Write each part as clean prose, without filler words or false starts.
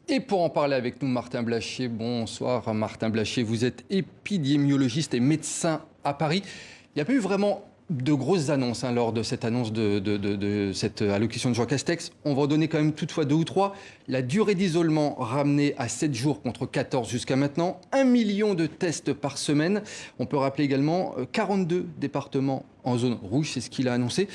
Et pour en parler avec nous, Martin Blachier. Bonsoir Martin Blachier, vous êtes épidémiologiste et médecin à Paris. Il n'y a pas eu vraiment de grosses annonces lors de cette annonce de cette allocution de Jean Castex. On va en donner quand même toutefois 2 ou 3. La durée d'isolement ramenée à 7 jours contre 14 jusqu'à maintenant. 1 million de tests par semaine. On peut rappeler également 42 départements en zone rouge, c'est ce qu'il a annoncé.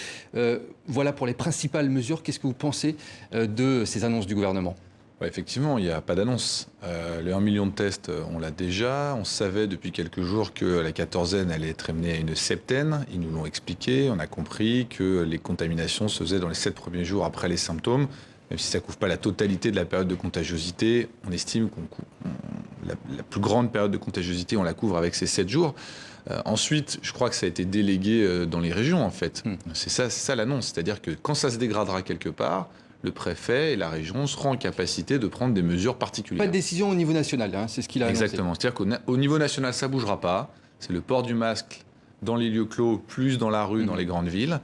Voilà pour les principales mesures. Qu'est-ce que vous pensez de ces annonces du gouvernement ? Ouais, effectivement, il n'y a pas d'annonce. Les 1 million de tests, on l'a déjà. On savait depuis quelques jours que la quatorzaine allait être amenée à une septaine. Ils nous l'ont expliqué. On a compris que les contaminations se faisaient dans les 7 premiers jours après les symptômes. Même si ça ne couvre pas la totalité de la période de contagiosité, on estime que la plus grande période de contagiosité, on la couvre avec ces 7 jours. Ensuite, je crois que ça a été délégué dans les régions, en fait. C'est ça l'annonce. C'est-à-dire que quand ça se dégradera quelque part, le préfet et la région seront en capacité de prendre des mesures particulières. Pas de décision au niveau national, c'est ce qu'il a annoncé. Exactement. C'est-à-dire qu'au niveau national, ça ne bougera pas. C'est le port du masque dans les lieux clos, plus dans la rue, dans les grandes villes.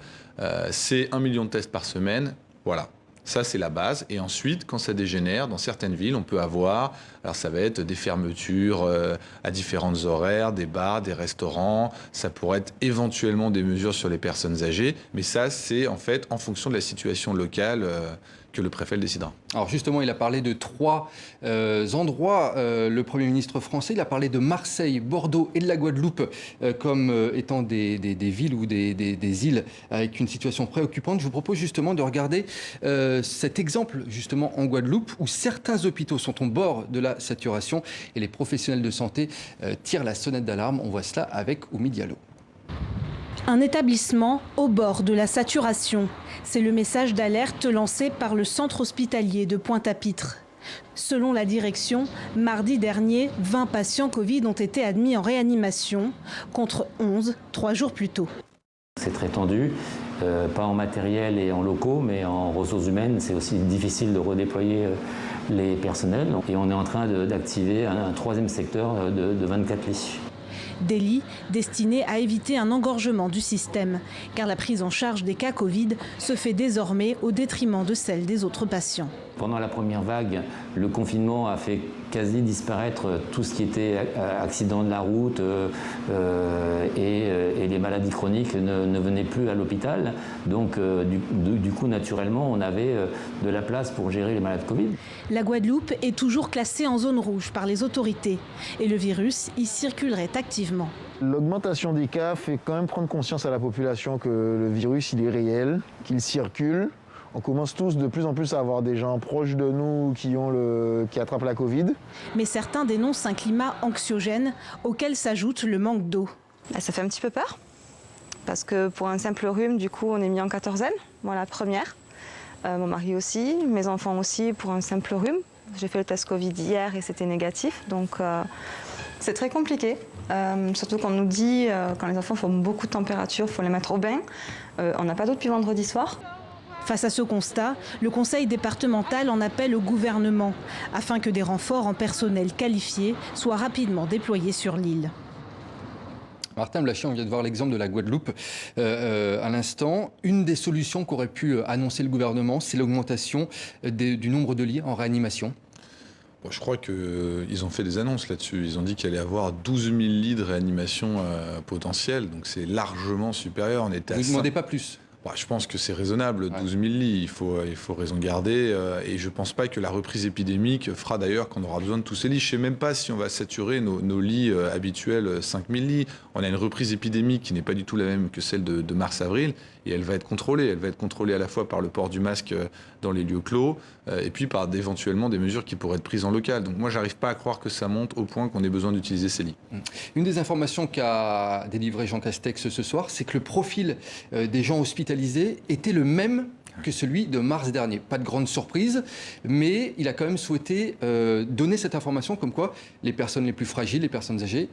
C'est 1 million de tests par semaine. Voilà. Ça, c'est la base. Et ensuite, quand ça dégénère, dans certaines villes, on peut avoir... Alors, ça va être des fermetures à différentes horaires, des bars, des restaurants. Ça pourrait être éventuellement des mesures sur les personnes âgées. Mais ça, c'est en fait en fonction de la situation locale que le préfet le décidera. Alors justement, il a parlé de 3 endroits, le Premier ministre français. Il a parlé de Marseille, Bordeaux et de la Guadeloupe comme étant des villes ou des îles avec une situation préoccupante. Je vous propose justement de regarder cet exemple justement en Guadeloupe où certains hôpitaux sont au bord de la saturation et les professionnels de santé tirent la sonnette d'alarme. On voit cela avec Oumi Diallo. Un établissement au bord de la saturation. C'est le message d'alerte lancé par le centre hospitalier de Pointe-à-Pitre. Selon la direction, mardi dernier, 20 patients Covid ont été admis en réanimation, contre 11 3 jours plus tôt. C'est très tendu, pas en matériel et en locaux, mais en ressources humaines. C'est aussi difficile de redéployer les personnels. Et on est en train d'activer un 3e secteur de 24 lits. Des lits destinés à éviter un engorgement du système, car la prise en charge des cas Covid se fait désormais au détriment de celle des autres patients. Pendant la première vague, le confinement a fait quasi disparaître tout ce qui était accident de la route et les maladies chroniques ne venaient plus à l'hôpital. Donc du coup, naturellement, on avait de la place pour gérer les malades Covid. La Guadeloupe est toujours classée en zone rouge par les autorités et le virus y circulerait activement. L'augmentation des cas fait quand même prendre conscience à la population que le virus il est réel, qu'il circule. On commence tous de plus en plus à avoir des gens proches de nous qui attrapent la Covid. Mais certains dénoncent un climat anxiogène auquel s'ajoute le manque d'eau. Ça fait un petit peu peur, parce que pour un simple rhume, du coup, on est mis en quatorzaine, moi la première. Mon mari aussi, mes enfants aussi pour un simple rhume. J'ai fait le test Covid hier et c'était négatif, donc c'est très compliqué. Surtout qu'on nous dit, quand les enfants font beaucoup de température, il faut les mettre au bain. On n'a pas d'eau depuis vendredi soir. Face à ce constat, le conseil départemental en appelle au gouvernement afin que des renforts en personnel qualifié soient rapidement déployés sur l'île. Martin Blachier, on vient de voir l'exemple de la Guadeloupe à l'instant. Une des solutions qu'aurait pu annoncer le gouvernement, c'est l'augmentation du nombre de lits en réanimation. Bon, je crois qu'ils ont fait des annonces là-dessus. Ils ont dit qu'il allait y avoir 12 000 lits de réanimation potentiels. Donc c'est largement supérieur. On était Vous ne demandez pas plus ? Je pense que c'est raisonnable, 12 000 lits, il faut raison garder. Et je ne pense pas que la reprise épidémique fera d'ailleurs qu'on aura besoin de tous ces lits. Je ne sais même pas si on va saturer nos lits habituels, 5 000 lits. On a une reprise épidémique qui n'est pas du tout la même que celle de mars-avril. Et elle va être contrôlée. Elle va être contrôlée à la fois par le port du masque dans les lieux clos et puis par éventuellement des mesures qui pourraient être prises en local. Donc moi, je n'arrive pas à croire que ça monte au point qu'on ait besoin d'utiliser ces lits. Une des informations qu'a délivré Jean Castex ce soir, c'est que le profil des gens hospitalisés était le même que celui de mars dernier. Pas de grande surprise, mais il a quand même souhaité donner cette information comme quoi les personnes les plus fragiles, les personnes âgées,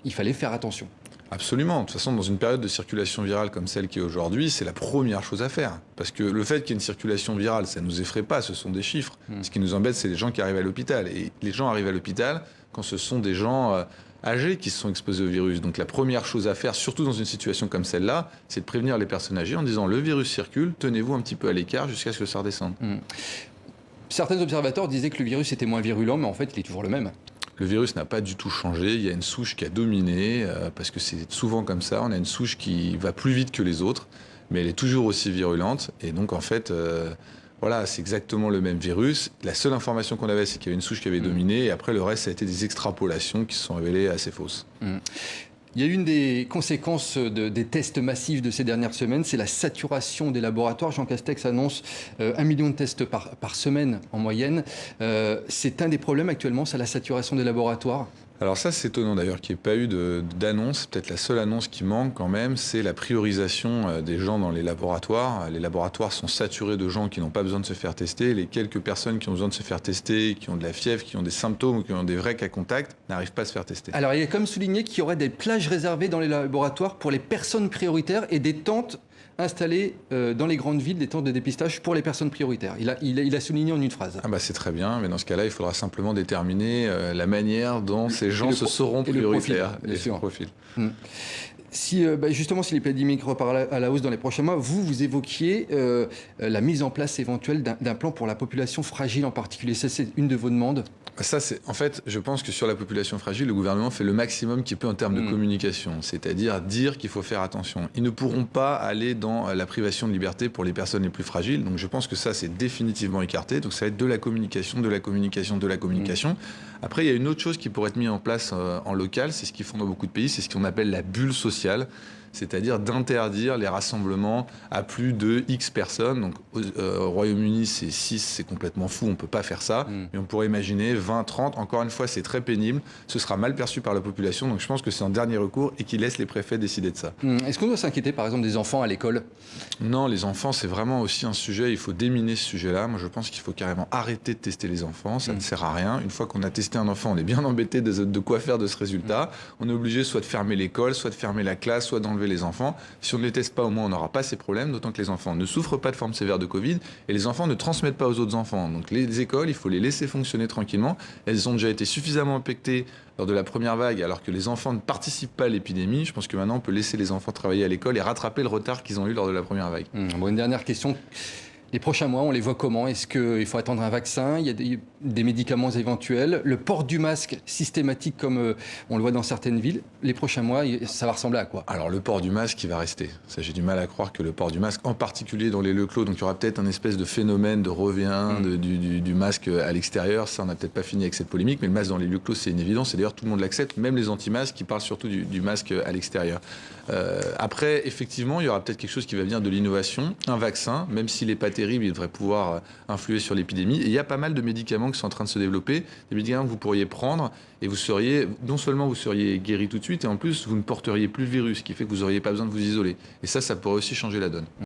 il fallait faire attention. Absolument. De toute façon, dans une période de circulation virale comme celle qui est aujourd'hui, c'est la première chose à faire. Parce que le fait qu'il y ait une circulation virale, ça ne nous effraie pas, ce sont des chiffres. Ce qui nous embête, c'est les gens qui arrivent à l'hôpital. Et les gens arrivent à l'hôpital quand ce sont des gens âgés qui se sont exposés au virus. Donc la première chose à faire, surtout dans une situation comme celle-là, c'est de prévenir les personnes âgées en disant le virus circule, tenez-vous un petit peu à l'écart jusqu'à ce que ça redescende. certains observateurs disaient que le virus était moins virulent, mais en fait, il est toujours le même. Le virus n'a pas du tout changé. Il y a une souche qui a dominé, parce que c'est souvent comme ça. On a une souche qui va plus vite que les autres, mais elle est toujours aussi virulente. Et donc, en fait, voilà, c'est exactement le même virus. La seule information qu'on avait, c'est qu'il y avait une souche qui avait dominé. Et après, le reste, ça a été des extrapolations qui se sont révélées assez fausses. Il y a une des conséquences des tests massifs de ces dernières semaines, c'est la saturation des laboratoires. Jean Castex annonce 1 million de tests par semaine en moyenne. C'est un des problèmes actuellement, c'est la saturation des laboratoires. Alors ça, c'est étonnant d'ailleurs qu'il n'y ait pas eu d'annonce. Peut-être la seule annonce qui manque quand même, c'est la priorisation des gens dans les laboratoires. Les laboratoires sont saturés de gens qui n'ont pas besoin de se faire tester. Les quelques personnes qui ont besoin de se faire tester, qui ont de la fièvre, qui ont des symptômes ou qui ont des vrais cas contacts, n'arrivent pas à se faire tester. Alors il est comme souligné qu'il y aurait des plages réservées dans les laboratoires pour les personnes prioritaires et des tentes installées dans les grandes villes, des tentes de dépistage pour les personnes prioritaires. Il a souligné en une phrase. Ah bah c'est très bien, mais dans ce cas-là, il faudra simplement déterminer la manière dont ces gens se seront prioritaires. Et le profil. Bien sûr. Si, justement, si l'épidémie repart à la hausse dans les prochains mois, vous évoquiez la mise en place éventuelle d'un plan pour la population fragile en particulier. Ça, c'est une de vos demandes. Ça, en fait, je pense que sur la population fragile, le gouvernement fait le maximum qu'il peut en termes de communication, c'est-à-dire dire qu'il faut faire attention. Ils ne pourront pas aller dans la privation de liberté pour les personnes les plus fragiles, donc je pense que ça, c'est définitivement écarté. Donc ça va être de la communication, de la communication, de la communication. Après, il y a une autre chose qui pourrait être mise en place en local, c'est ce qu'ils font dans beaucoup de pays, c'est ce qu'on appelle la bulle sociale. C'est-à-dire d'interdire les rassemblements à plus de X personnes. Donc au Royaume-Uni, c'est 6, c'est complètement fou, on ne peut pas faire ça. Mais on pourrait imaginer 20, 30. Encore une fois, c'est très pénible. Ce sera mal perçu par la population. Donc je pense que c'est en dernier recours et qu'ils laissent les préfets décider de ça. Est-ce qu'on doit s'inquiéter, par exemple, des enfants à l'école ? Non, les enfants, c'est vraiment aussi un sujet. Il faut déminer ce sujet-là. Moi, je pense qu'il faut carrément arrêter de tester les enfants. Ça ne sert à rien. Une fois qu'on a testé un enfant, on est bien embêté de quoi faire de ce résultat. On est obligé soit de fermer l'école, soit de fermer la classe, soit d'enlever les enfants. Si on ne les teste pas, au moins on n'aura pas ces problèmes, d'autant que les enfants ne souffrent pas de forme sévère de Covid et les enfants ne transmettent pas aux autres enfants. Donc les écoles, il faut les laisser fonctionner tranquillement. Elles ont déjà été suffisamment infectées lors de la première vague, alors que les enfants ne participent pas à l'épidémie. Je pense que maintenant on peut laisser les enfants travailler à l'école et rattraper le retard qu'ils ont eu lors de la première vague. Bon, une dernière question. Les prochains mois, on les voit comment ? Est-ce qu'il faut attendre un vaccin ? Il y a des médicaments éventuels. Le port du masque systématique, comme on le voit dans certaines villes. Les prochains mois, ça va ressembler à quoi ? Alors le port du masque, il va rester. Ça, j'ai du mal à croire que le port du masque, en particulier dans les lieux clos, donc il y aura peut-être un espèce de phénomène de revient du masque à l'extérieur. Ça, on n'a peut-être pas fini avec cette polémique, mais le masque dans les lieux clos, c'est une évidence. Et d'ailleurs, tout le monde l'accepte, même les anti-masques qui parlent surtout du masque à l'extérieur. Après, effectivement, il y aura peut-être quelque chose qui va venir de l'innovation. Un vaccin, même s'il n'est pas terrible, il devrait pouvoir influer sur l'épidémie. Et il y a pas mal de médicaments qui sont en train de se développer, des médicaments que vous pourriez prendre et vous seriez, non seulement vous seriez guéri tout de suite, et en plus vous ne porteriez plus le virus, ce qui fait que vous n'auriez pas besoin de vous isoler. Et ça pourrait aussi changer la donne.